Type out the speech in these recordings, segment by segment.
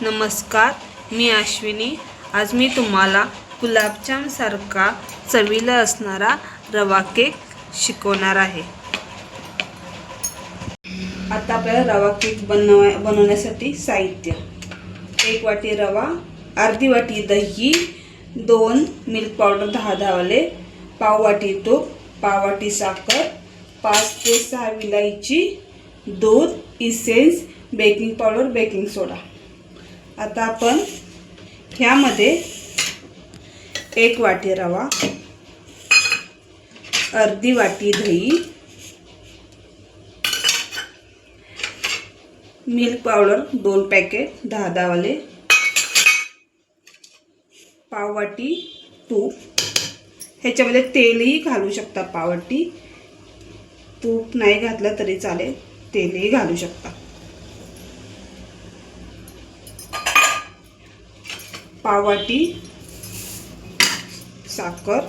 नमस्कार, मी अश्विनी। आज मी तुम्हाला गुलाबजाम सारखा चवीला असणारा रवा केक शिकवणार आहे। आता आपल्याला रवा केक बनवण्यासाठी साहित्य: 1 वाटी रवा, अर्धी वाटी दही, 2 मिल्क पावडर 10 वाले, पाव वाटी तूप, पाव वाटी साखर, 5 ते 6 विलायची, दूध, इसेन्स, बेकिंग पावडर, बेकिंग सोडा। आता आपण ह्यामध्ये 1 वाटी रवा, अर्धी वाटी दही, मिल्क पावडर 2 पॅकेट 10 वाले, पाव वाटी तूप, ह्याच्यामध्ये तेलही घालू शकता। पाव वाटी तूप नाही घातलं तरी चालेल, तेलही घालू शकता। पाव वाटी साखर,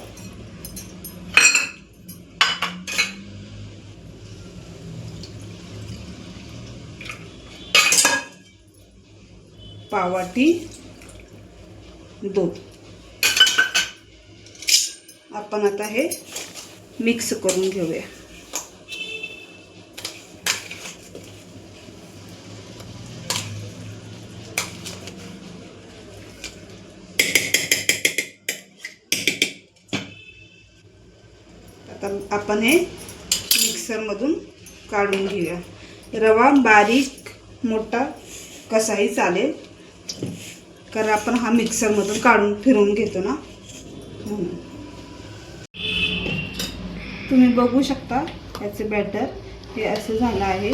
पाव वाटी दूध। आपण आता हे मिक्स करून घेऊया। आपण हे मिक्सर मधून काढून घेऊया। रवा बारीक मोठा कसाही चालेल, कारण आपण हा मिक्सर मधून काढून फिरवून घेतो ना, म्हणून। तुम्ही बघू शकता याचे बॅटर हे असं झालं आहे।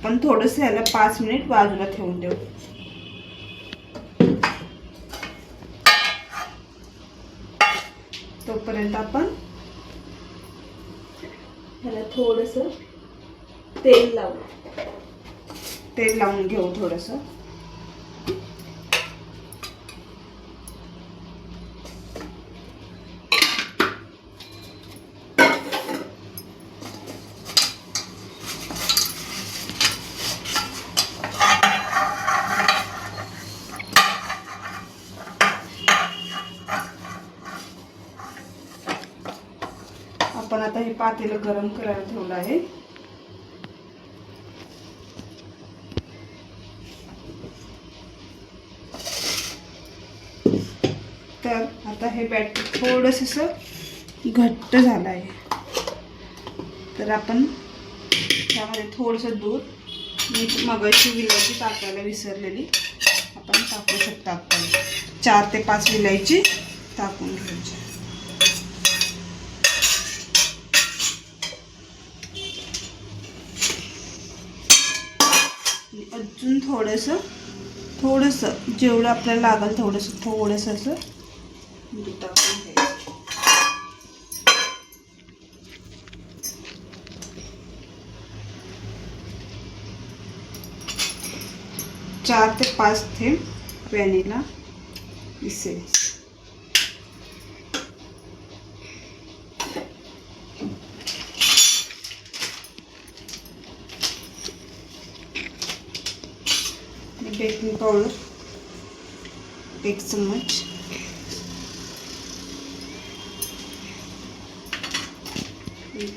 पण थोडंसं याला 5 मिनिट बाजूला ठेवून देऊ। तोपर्यंत आपण ह्याला थोडंसं तेल लावून घेऊ। थोडंसं आपण आता हे पातेलं गरम करायला ठेवलं आहे। तर आता हे बॅटर थोडंसं घट्ट झालं आहे, तर आपण त्यामध्ये थोडंसं दूध, मी मगाशी विलायची टाकायला विसरलेली, आपण टाकू शकता। आपण 4 ते 5 विलायची टाकून घ्यायची। अजून थोडंसं जेवढं आपल्याला लागेल थोडंसं असं दूध टाकून घ्यायचं। 4 ते 5 थेंब व्हॅनिला इसेन्स। बेकिंग पावडर 1 चम्मच,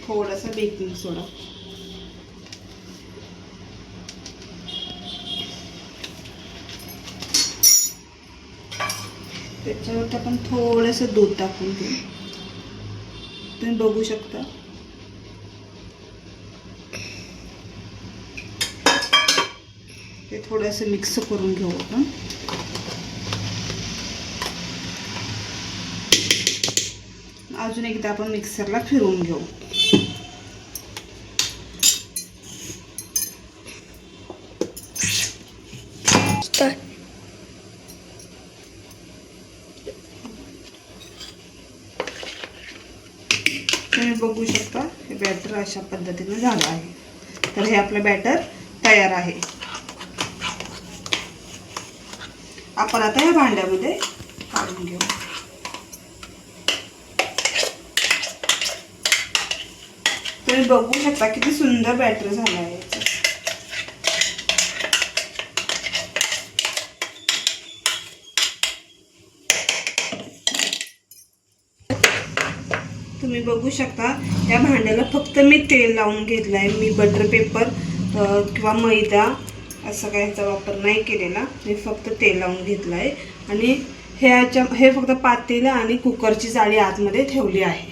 थोडासा बेकिंग सोडा, त्याच्यावरती आपण थोडंसं दूध टाकून घेऊ। तुम्ही बघू शकता हे थोडंसं मिक्स करून घेऊ आपण। अजून एकदा आपण मिक्सरला फिरवून घेऊ। तुम्ही बघू शकता हे बॅटर अशा पद्धतीने झालं आहे। तर हे आपलं बॅटर तयार आहे। आपण आता या भांड्यामध्ये काढून घेऊ। तुम्ही बघू शकता किती सुंदर बॅटर झालं आहे। तुम्ही बघू शकता या भांड्याला फक्त मी तेल लावून घेतलं आहे. मी बटर पेपर किंवा मैदा असं काय ह्याचा वापर नाही केलेला. मी फक्त तेल लावून घेतलं आहे आणि हे फक्त पातेलं आणि कुकरची जाळी आतमध्ये ठेवली आहे.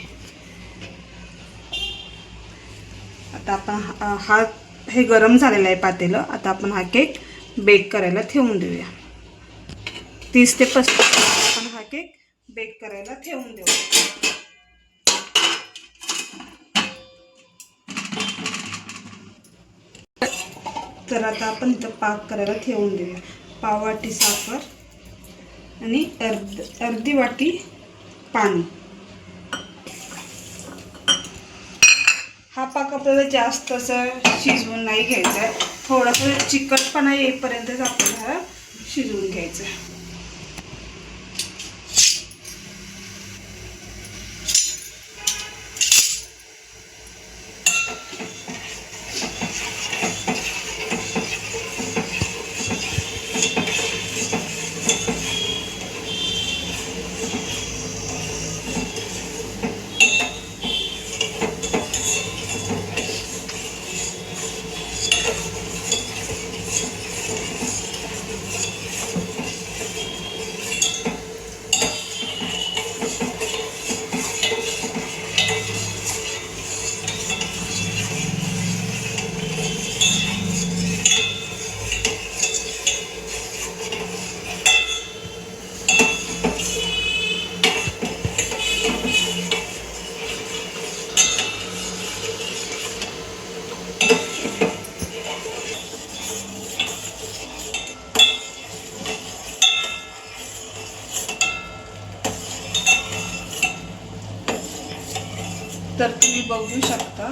आता आपण हे गरम झालेलं आहे पातेलं. आता आपण हा केक बेक करायला ठेवून देऊया. 30 ते 35 आपण हा केक बेक करायला ठेवून देऊया. तर आता आपण इथं पाक करायला ठेवून देऊया. पाव वाटी साखर आणि अर्धी वाटी पाणी. हा पाक आपल्याला जास्त असं शिजवून नाही घ्यायचा आहे. थोडासा चिकटपणा येईपर्यंतच आपल्याला हा शिजवून घ्यायचा आहे. तर तुम्ही बघू शकता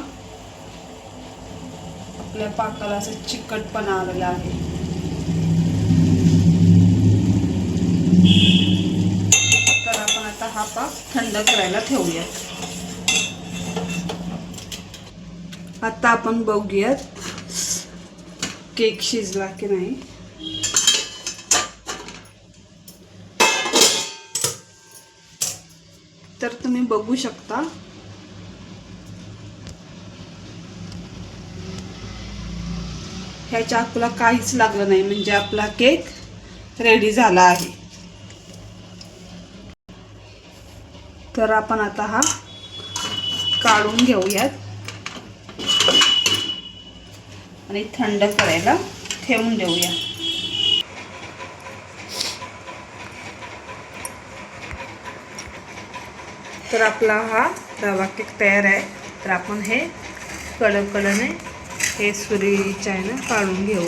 आपल्या पाकाला असं चिकटपणा आलेला आहे. तर आपण आता हा पाक थंड करायला ठेवूया. आता आपण बघूयात केक शिजला की नाही. तर तुम्ही बघू शकता ह्या चाकूला काहीच लागलं नाही, म्हणजे आपला केक रेडी झाला आहे. तर आपण आता हा काढून घेऊयात आणि थंड करायला ठेवून देऊया. तर आपला हा रवा केक तयार आहे. तर आपण हे कडकडने हे सुरीच्या ह्याने काढून घेऊ.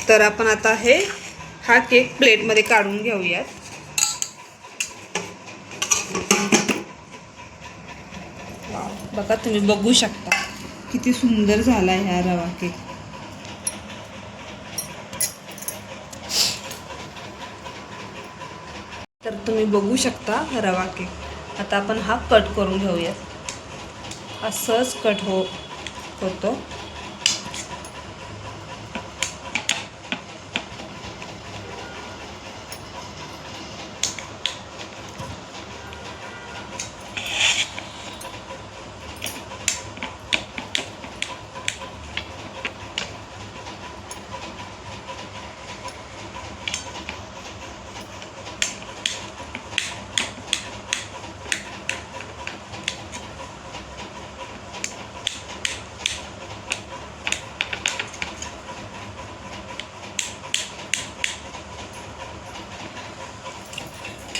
तर आपण आता हा केक प्लेटमध्ये काढून घेऊयात. बघा तुम्ही बघू शकता किती सुंदर झाला हा रवा केक. तर तुम्ही बघू शकता रवा केक. आता आपण हा कट करून घेऊयात. असंच कट होतो.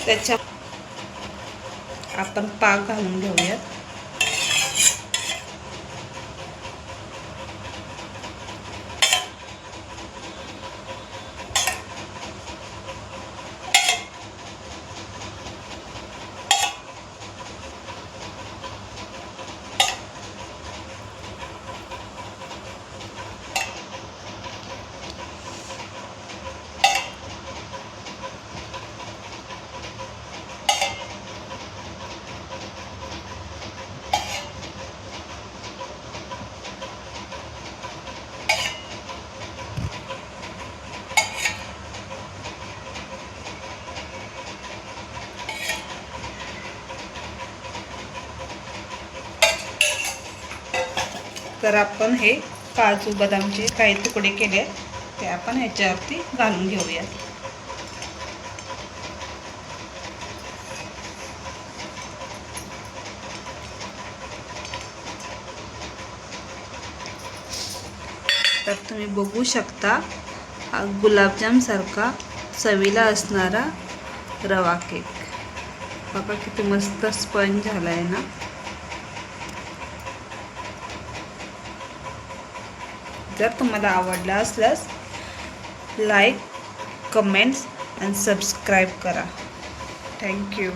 त्याच्या आपण पाक घालून घेऊयात. तर आपण हे काजू बदामचे काही तुकडे केले ते आपण ह्याच्यावरती घालून घेऊया. तर तुम्ही बघू शकता हा गुलाबजाम सारखा चवीला असणारा रवा केक. बघा किती मस्त स्पंज झाला आहे ना. जर तुम्हाला आवडला असल्यास लाईक, कमेंट्स आणि सबस्क्राईब करा. थँक्यू.